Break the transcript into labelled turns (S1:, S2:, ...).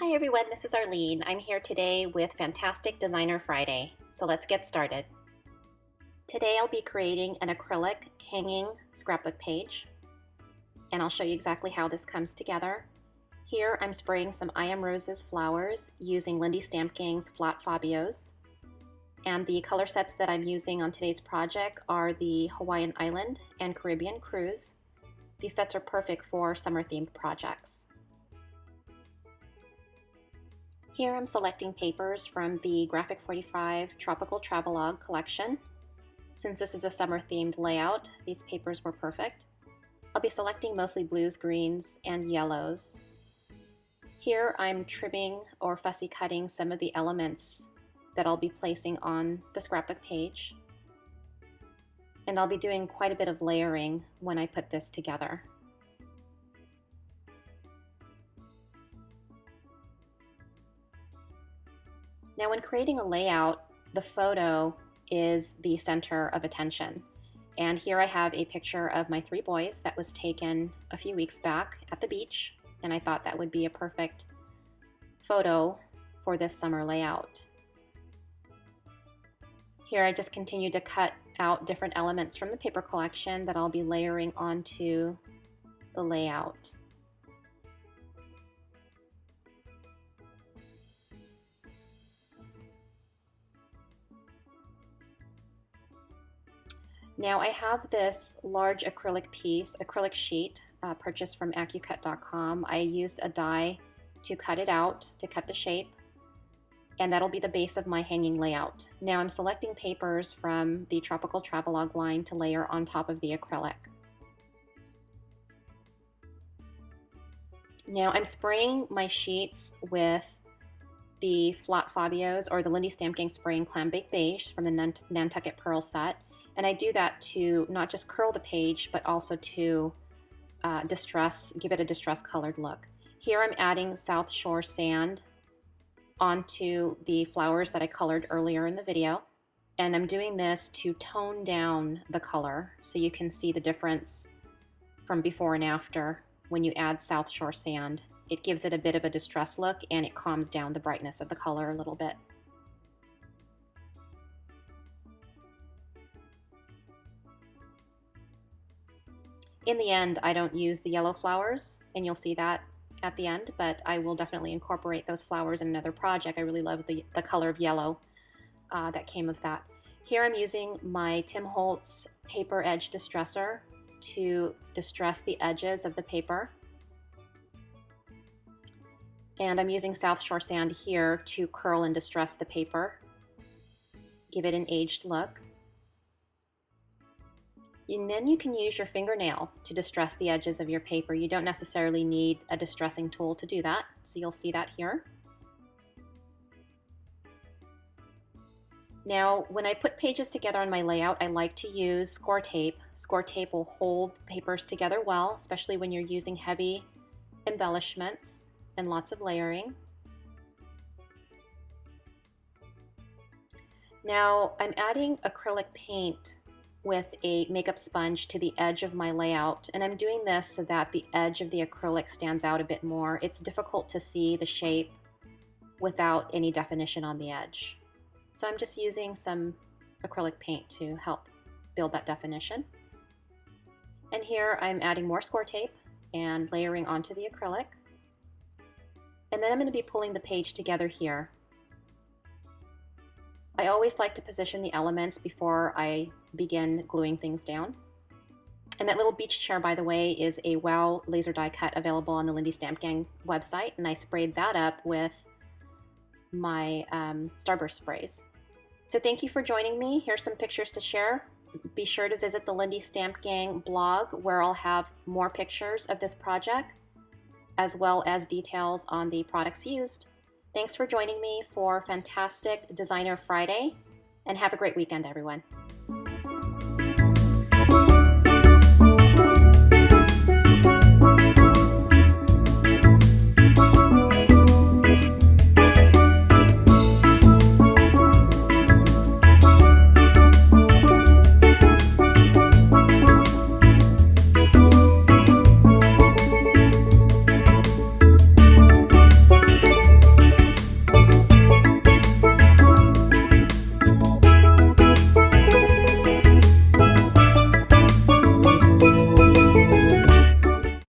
S1: Hi everyone, this is Arlene. I'm here today with Fantastic Designer Friday, so let's get started. Today I'll be creating an acrylic hanging scrapbook page, and I'll show you exactly how this comes together. Here I'm spraying some I Am Roses flowers using Lindy Stamp Gang's Flat Fabios, and the color sets that I'm using on today's project are the Hawaiian Island and Caribbean Cruise. These sets are perfect for summer-themed projects. Here I'm selecting papers from the Graphic 45 Tropical Travelogue collection. Since this is a summer-themed layout, these papers were perfect. I'll be selecting mostly blues, greens, and yellows. Here I'm trimming or fussy cutting some of the elements that I'll be placing on the scrapbook page. And I'll be doing quite a bit of layering when I put this together. Now, when creating a layout, the photo is the center of attention. And here I have a picture of my 3 boys that was taken a few weeks back at the beach, and I thought that would be a perfect photo for this summer layout. Here I just continue to cut out different elements from the paper collection that I'll be layering onto the layout. Now I have this large acrylic sheet purchased from AccuCut.com. I used a die to cut it out, to cut the shape, and that'll be the base of my hanging layout. Now I'm selecting papers from the Tropical Travelogue line to layer on top of the acrylic. Now I'm spraying my sheets with the Flat Fabios or the Lindy Stamp Gang Spraying Clam Bake Beige from the Nantucket Pearl set. And I do that to not just curl the page, but also to give it a distress colored look. Here I'm adding South Shore sand onto the flowers that I colored earlier in the video. And I'm doing this to tone down the color so you can see the difference from before and after when you add South Shore sand. It gives it a bit of a distress look and it calms down the brightness of the color a little bit. In the end, I don't use the yellow flowers, and you'll see that at the end, but I will definitely incorporate those flowers in another project. I really love the color of yellow that came of that. Here I'm using my Tim Holtz paper edge distressor to distress the edges of the paper. And I'm using South Shore sand here to curl and distress the paper, give it an aged look. And then you can use your fingernail to distress the edges of your paper. You don't necessarily need a distressing tool to do that, so you'll see that here. Now, when I put pages together on my layout, I like to use score tape. Score tape will hold papers together well, especially when you're using heavy embellishments and lots of layering. Now, I'm adding acrylic paint with a makeup sponge to the edge of my layout, and I'm doing this so that the edge of the acrylic stands out a bit more. It's difficult to see the shape without any definition on the edge. So I'm just using some acrylic paint to help build that definition. And here I'm adding more score tape and layering onto the acrylic. And then I'm going to be pulling the page together here. I always like to position the elements before I begin gluing things down. And that little beach chair, by the way, is a WOW laser die cut available on the Lindy Stamp Gang website, and I sprayed that up with my Starburst sprays. So thank you for joining me. Here's some pictures to share. Be sure to visit the Lindy Stamp Gang blog where I'll have more pictures of this project, as well as details on the products used. Thanks for joining me for Fantastic Designer Friday, and have a great weekend, everyone.